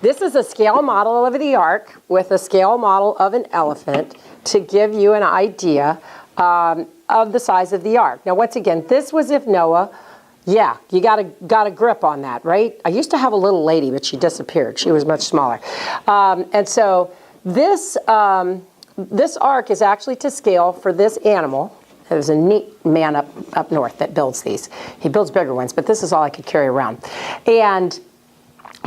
this is a scale model of the ark with a scale model of an elephant to give you an idea of the size of the ark. Now, once again, this was if Noah, yeah, you got a grip on that, right? I used to have a little lady, but she disappeared. She was much smaller. And so this ark is actually to scale for this animal. There's a neat man up north that builds these. He builds bigger ones, but this is all I could carry around. And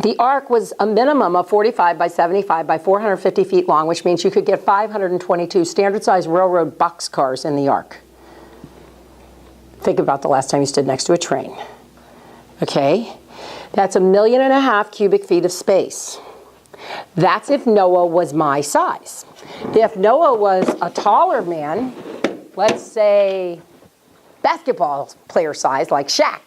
the ark was a minimum of 45 by 75 by 450 feet long, which means you could get 522 standard-sized railroad boxcars in the ark. Think about the last time you stood next to a train. Okay? That's 1.5 million cubic feet of space. That's if Noah was my size. If Noah was a taller man, let's say basketball player size like Shaq,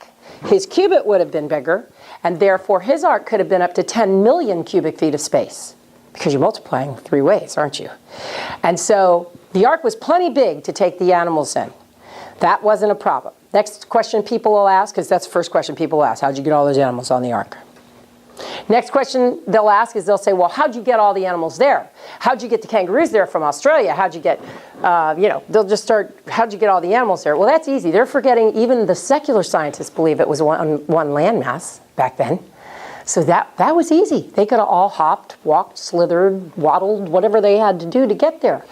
his cubit would have been bigger, and therefore his ark could have been up to 10 million cubic feet of space, because you're multiplying 3 ways, aren't you? And so the ark was plenty big to take the animals in. That wasn't a problem. Next question people will ask, because that's the first question people will ask, how'd you get all those animals on the ark? Next question they'll ask is they'll say, well, how'd you get all the animals there? How'd you get the kangaroos there from Australia? How'd you get, they'll just start, how'd you get all the animals there? Well, that's easy. They're forgetting even the secular scientists believe it was one landmass back then. So that was easy. They could have all hopped, walked, slithered, waddled, whatever they had to do to get there.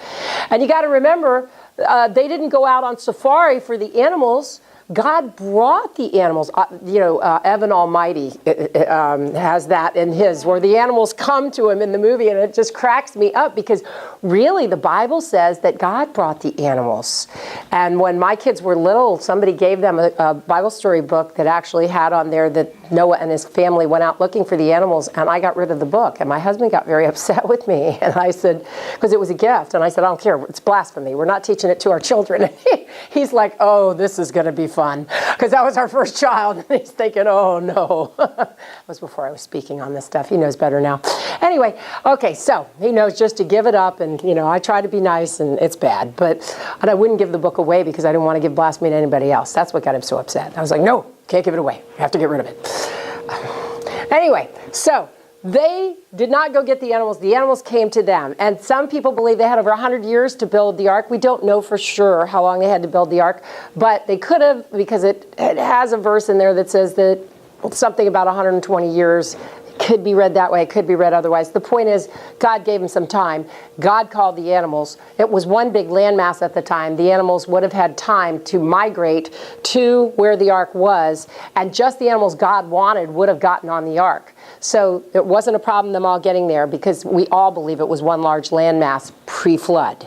And you got to remember, they didn't go out on safari for the animals. God brought the animals. Evan Almighty has that in his, where the animals come to him in the movie, and it just cracks me up because really the Bible says that God brought the animals. And when my kids were little, somebody gave them a Bible story book that actually had on there that Noah and his family went out looking for the animals, and I got rid of the book. And my husband got very upset with me, and I said, because it was a gift, and I said, I don't care, it's blasphemy. We're not teaching it to our children. And he's like, oh, this is going to be fun, because that was our first child, and he's thinking, oh no. That was before I was speaking on this stuff. He knows better now. Anyway, okay, so he knows just to give it up, and I try to be nice, and it's bad, and I wouldn't give the book away because I didn't want to give blasphemy to anybody else. That's what got him so upset. I was like, no, can't give it away. You have to get rid of it. Anyway, so they did not go get the animals. The animals came to them. And some people believe they had over 100 years to build the ark. We don't know for sure how long they had to build the ark, but they could have, because it has a verse in there that says that something about 120 years. Could be read that way, it could be read otherwise. The point is, God gave them some time. God called the animals. It was one big landmass at the time. The animals would have had time to migrate to where the ark was, and just the animals God wanted would have gotten on the ark. So it wasn't a problem them all getting there, because we all believe it was one large landmass pre-flood.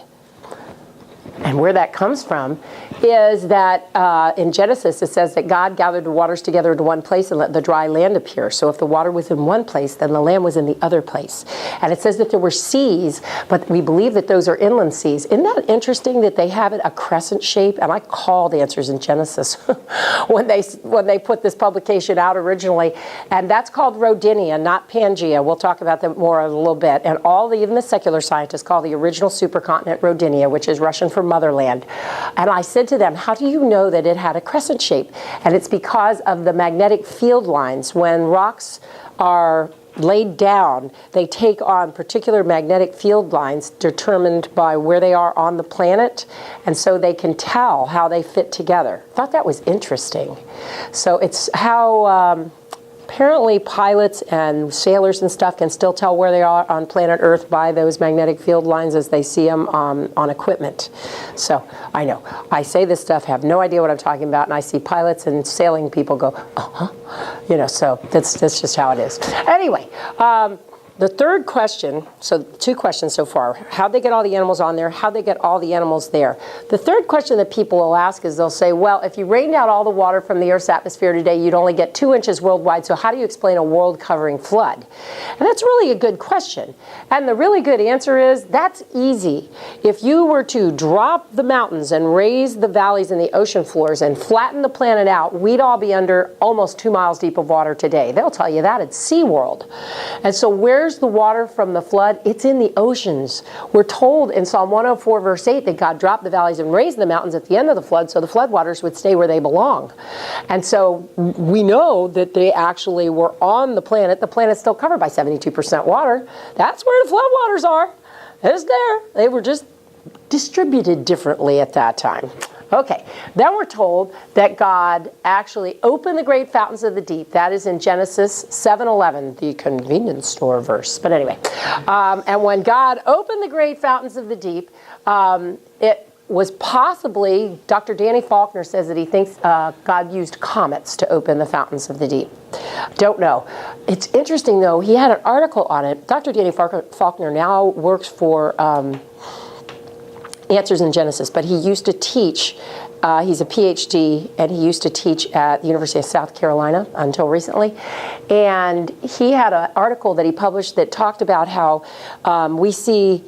And where that comes from is that in Genesis it says that God gathered the waters together into one place and let the dry land appear. So if the water was in one place, then the land was in the other place. And it says that there were seas, but we believe that those are inland seas. Isn't that interesting that they have it a crescent shape? And I called Answers in Genesis when they put this publication out originally. And that's called Rodinia, not Pangea. We'll talk about that more in a little bit. And even the secular scientists call the original supercontinent Rodinia, which is Russian for motherland. And I said to them, how do you know that it had a crescent shape? And it's because of the magnetic field lines. When rocks are laid down, they take on particular magnetic field lines determined by where they are on the planet, and so they can tell how they fit together. I thought that was interesting. So it's how apparently pilots and sailors and stuff can still tell where they are on planet Earth by those magnetic field lines as they see them on equipment. So I know. I say this stuff, have no idea what I'm talking about, and I see pilots and sailing people go, uh-huh. So that's just how it is. Anyway, the third question, so 2 questions so far. How'd they get all the animals on there? How'd they get all the animals there? The third question that people will ask is they'll say, well, if you rained out all the water from the Earth's atmosphere today, you'd only get 2 inches worldwide, so how do you explain a world-covering flood? And that's really a good question. And the really good answer is, that's easy. If you were to drop the mountains and raise the valleys and the ocean floors and flatten the planet out, we'd all be under almost 2 miles deep of water today. They'll tell you that at SeaWorld. And so where Where's the water from the flood? It's in the oceans. We're told in Psalm 104, verse 8, that God dropped the valleys and raised the mountains at the end of the flood so the floodwaters would stay where they belong. And so we know that they actually were on the planet. The planet's still covered by 72% water. That's where the floodwaters are. It's there. They were just distributed differently at that time. Okay, then we're told that God actually opened the great fountains of the deep. That is in Genesis 7:11, the convenience store verse. But anyway, and when God opened the great fountains of the deep, it was possibly, Dr. Danny Faulkner says that he thinks God used comets to open the fountains of the deep. Don't know. It's interesting, though. He had an article on it. Dr. Danny Faulkner now works for Answers in Genesis, but he used to teach, he's a PhD, and he used to teach at the University of South Carolina until recently. And he had an article that he published that talked about how we see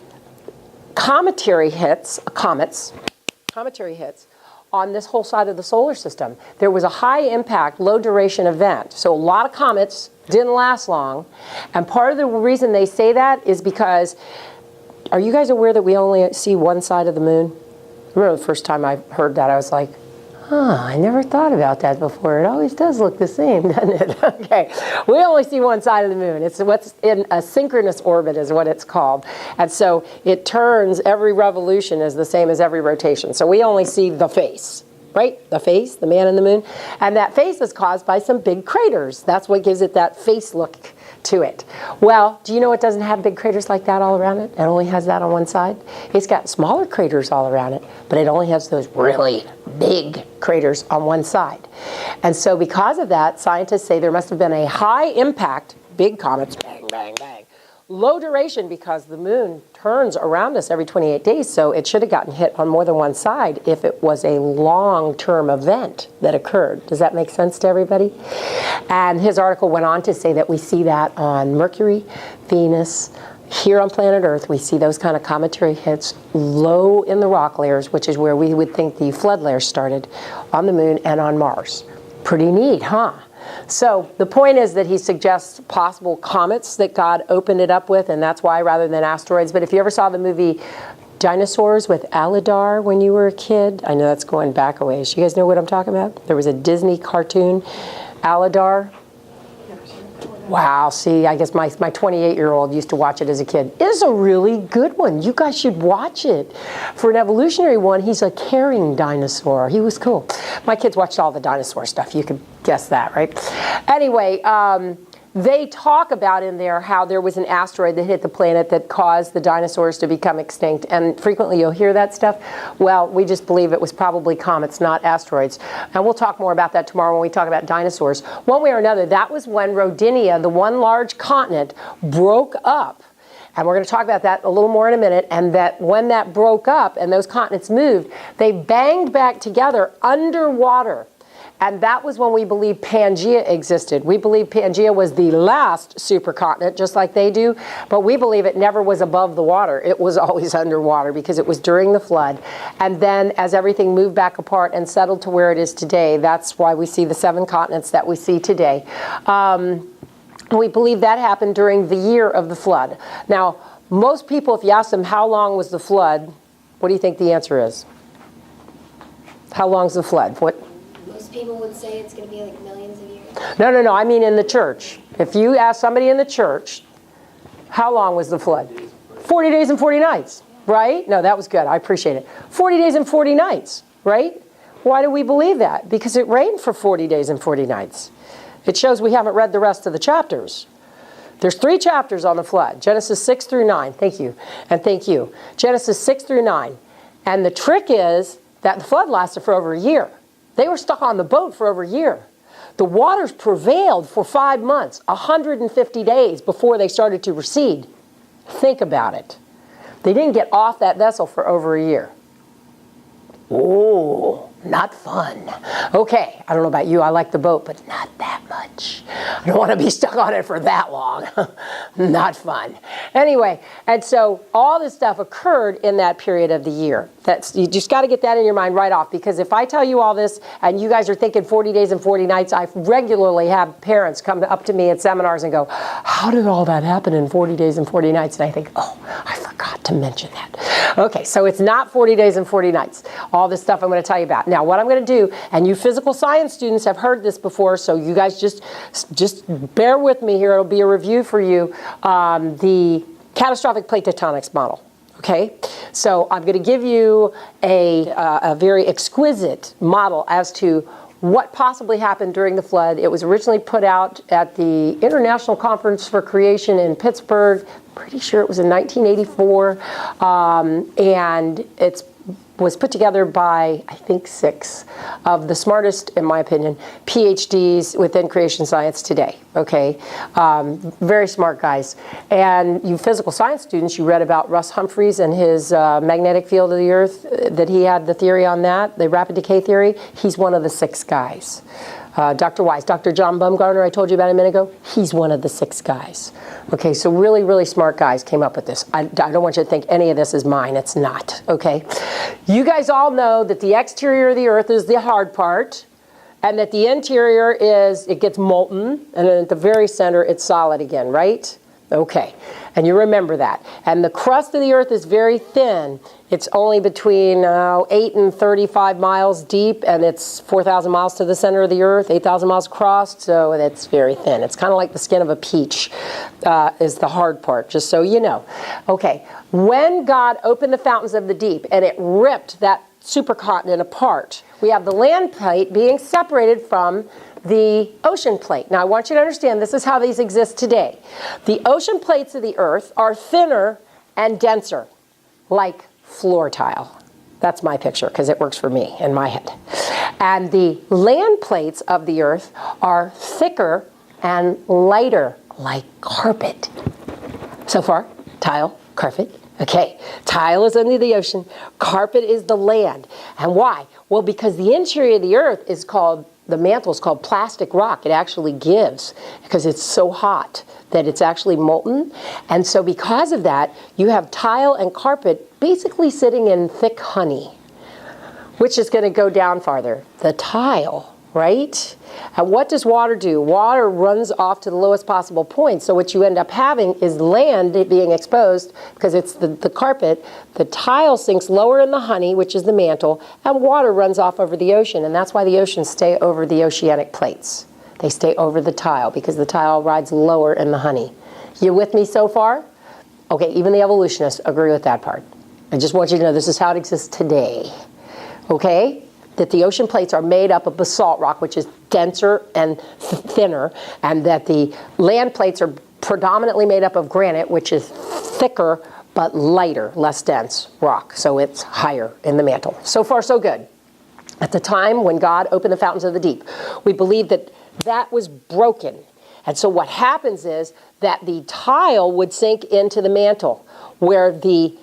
cometary hits on this whole side of the solar system. There was a high impact, low duration event. So a lot of comets didn't last long. And part of the reason they say that is because, are you guys aware that we only see one side of the moon? I remember the first time I heard that, I was like, I never thought about that before. It always does look the same, doesn't it? Okay, we only see one side of the moon. It's what's in a synchronous orbit is what it's called. And so it turns, every revolution is the same as every rotation. So we only see the face, right? The face, the man in the moon. And that face is caused by some big craters. That's what gives it that face look to it. Well, do you know it doesn't have big craters like that all around it? It only has that on one side. It's got smaller craters all around it, but it only has those really big craters on one side. And so because of that, scientists say there must have been a high impact, big comets, bang, bang, bang. Low duration because the moon turns around us every 28 days, so it should have gotten hit on more than one side if it was a long-term event that occurred. Does that make sense to everybody? And his article went on to say that we see that on Mercury, Venus, here on planet Earth, we see those kind of cometary hits low in the rock layers, which is where we would think the flood layers started, on the moon and on Mars. Pretty neat, huh? So the point is that he suggests possible comets that God opened it up with, and that's why rather than asteroids. But if you ever saw the movie Dinosaurs with Aladar when you were a kid, I know that's going back a ways. You guys know what I'm talking about? There was a Disney cartoon, Aladar. Wow, see, I guess my 28-year-old used to watch it as a kid. It's a really good one. You guys should watch it. For an evolutionary one, he's a caring dinosaur. He was cool. My kids watched all the dinosaur stuff. You could guess that, right? Anyway, they talk about in there how there was an asteroid that hit the planet that caused the dinosaurs to become extinct. And frequently you'll hear that stuff. Well, we just believe it was probably comets, not asteroids. And we'll talk more about that tomorrow when we talk about dinosaurs. One way or another, that was when Rodinia, the one large continent, broke up. And we're going to talk about that a little more in a minute. And that when that broke up and those continents moved, they banged back together underwater. And that was when we believe Pangaea existed. We believe Pangaea was the last supercontinent, just like they do, but we believe it never was above the water. It was always underwater because it was during the flood. And then as everything moved back apart and settled to where it is today, that's why we see the 7 continents that we see today. We believe that happened during the year of the flood. Now, most people, if you ask them how long was the flood, what do you think the answer is? How long's the flood? What? People would say it's going to be like millions of years. No. I mean in the church. If you ask somebody in the church, how long was the flood? 40 days and 40 nights, right? No, that was good. I appreciate it. 40 days and 40 nights, right? Why do we believe that? Because it rained for 40 days and 40 nights. It shows we haven't read the rest of the chapters. There's 3 chapters on the flood. Genesis 6 through 9. Thank you. And thank you. Genesis 6 through 9. And the trick is that the flood lasted for over a year. They were stuck on the boat for over a year. The waters prevailed for 5 months, 150 days before they started to recede. Think about it. They didn't get off that vessel for over a year. Oh, Not fun. Okay, I don't know about you, I like the boat, but not that much. I don't want to be stuck on it for that long. Not fun. Anyway, and so all this stuff occurred in that period of the year. You just got to get that in your mind right off, because if I tell you all this and you guys are thinking 40 days and 40 nights, I regularly have parents come up to me at seminars and go, how did all that happen in 40 days and 40 nights? And I think, oh, I forgot to mention that. Okay, so it's not 40 days and 40 nights. All this stuff I'm going to tell you about. Now, what I'm going to do, and you physical science students have heard this before, so you guys just bear with me here. It'll be a review for you. The catastrophic plate tectonics model. Okay, so I'm going to give you a very exquisite model as to what possibly happened during the flood. It was originally put out at the International Conference for Creation in Pittsburgh. Pretty sure it was in 1984, and it was put together by, I think, 6 of the smartest, in my opinion, PhDs within creation science today, okay? Very smart guys. And you physical science students, you read about Russ Humphreys and his magnetic field of the Earth, that he had the theory on that, the rapid decay theory. He's one of the 6 guys. Dr. Wise, Dr. John Baumgartner, I told you about a minute ago, he's one of the 6 guys. Okay, so really, really smart guys came up with this. I don't want you to think any of this is mine. It's not, okay? You guys all know that the exterior of the Earth is the hard part, and that the interior is, it gets molten, and then at the very center, it's solid again, right? Okay, and you remember that. And the crust of the Earth is very thin. It's only between 8 and 35 miles deep, and it's 4,000 miles to the center of the Earth, 8,000 miles across, so it's very thin. It's kind of like the skin of a peach is the hard part, just so you know. Okay, when God opened the fountains of the deep and it ripped that supercontinent apart, we have the land plate being separated from the ocean plate. Now, I want you to understand this is how these exist today. The ocean plates of the Earth are thinner and denser, like floor tile. That's my picture, because it works for me in my head. And the land plates of the Earth are thicker and lighter, like carpet. So far, tile, carpet. Okay, tile is under the ocean, carpet is the land. And why? Well, because the interior of the Earth is called, the mantle is called plastic rock. It actually gives because it's so hot that it's actually molten. And so because of that, you have tile and carpet basically sitting in thick honey, which is going to go down farther. The tile, right? And what does water do? Water runs off to the lowest possible point. So what you end up having is land being exposed because it's the carpet. The tile sinks lower in the honey, which is the mantle, and water runs off over the ocean. And that's why the oceans stay over the oceanic plates. They stay over the tile because the tile rides lower in the honey. You with me so far? Okay, even the evolutionists agree with that part. I just want you to know this is how it exists today. Okay? That the ocean plates are made up of basalt rock, which is denser and thinner, and that the land plates are predominantly made up of granite, which is thicker but lighter, less dense rock. So it's higher in the mantle. So far, so good. At the time when God opened the fountains of the deep, we believe that that was broken. And so what happens is that the tile would sink into the mantle, where the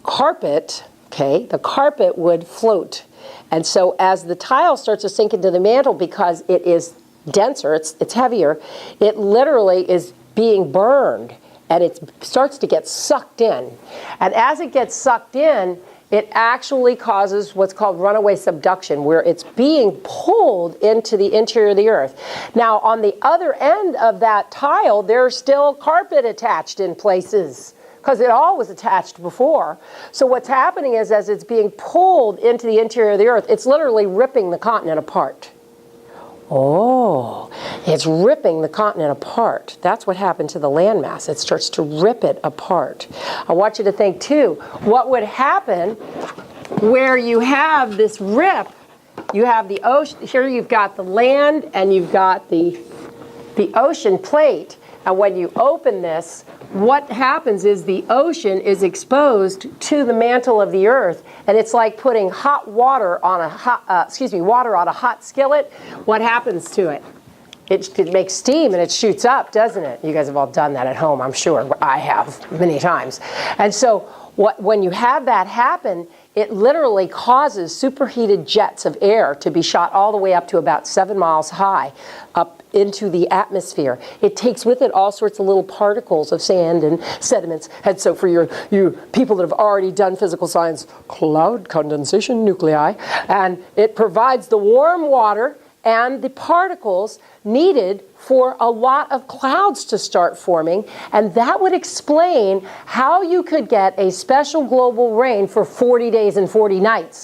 carpet, okay, the carpet would float. And so as the tile starts to sink into the mantle, because it is denser, it's heavier, it literally is being burned, and it starts to get sucked in. And as it gets sucked in, it actually causes what's called runaway subduction, where it's being pulled into the interior of the Earth. Now, on the other end of that tile, there's still carpet attached in places, because it all was attached before. So what's happening is, as it's being pulled into the interior of the Earth, it's literally ripping the continent apart. Oh, it's ripping the continent apart. That's what happened to the landmass. It starts to rip it apart. I want you to think, too, what would happen where you have this rip? You have the ocean. Here you've got the land, and you've got the ocean plate. And when you open this, what happens is the ocean is exposed to the mantle of the Earth, and it's like putting hot water on a hot skillet. What happens to it? It makes steam and it shoots up, doesn't it? You guys have all done that at home, I'm sure. I have many times. And so when you have that happen, it literally causes superheated jets of air to be shot all the way up to about 7 miles high up into the atmosphere. It takes with it all sorts of little particles of sand and sediments. And so for you people that have already done physical science, cloud condensation nuclei, and it provides the warm water and the particles needed for a lot of clouds to start forming, and that would explain how you could get a special global rain for 40 days and 40 nights.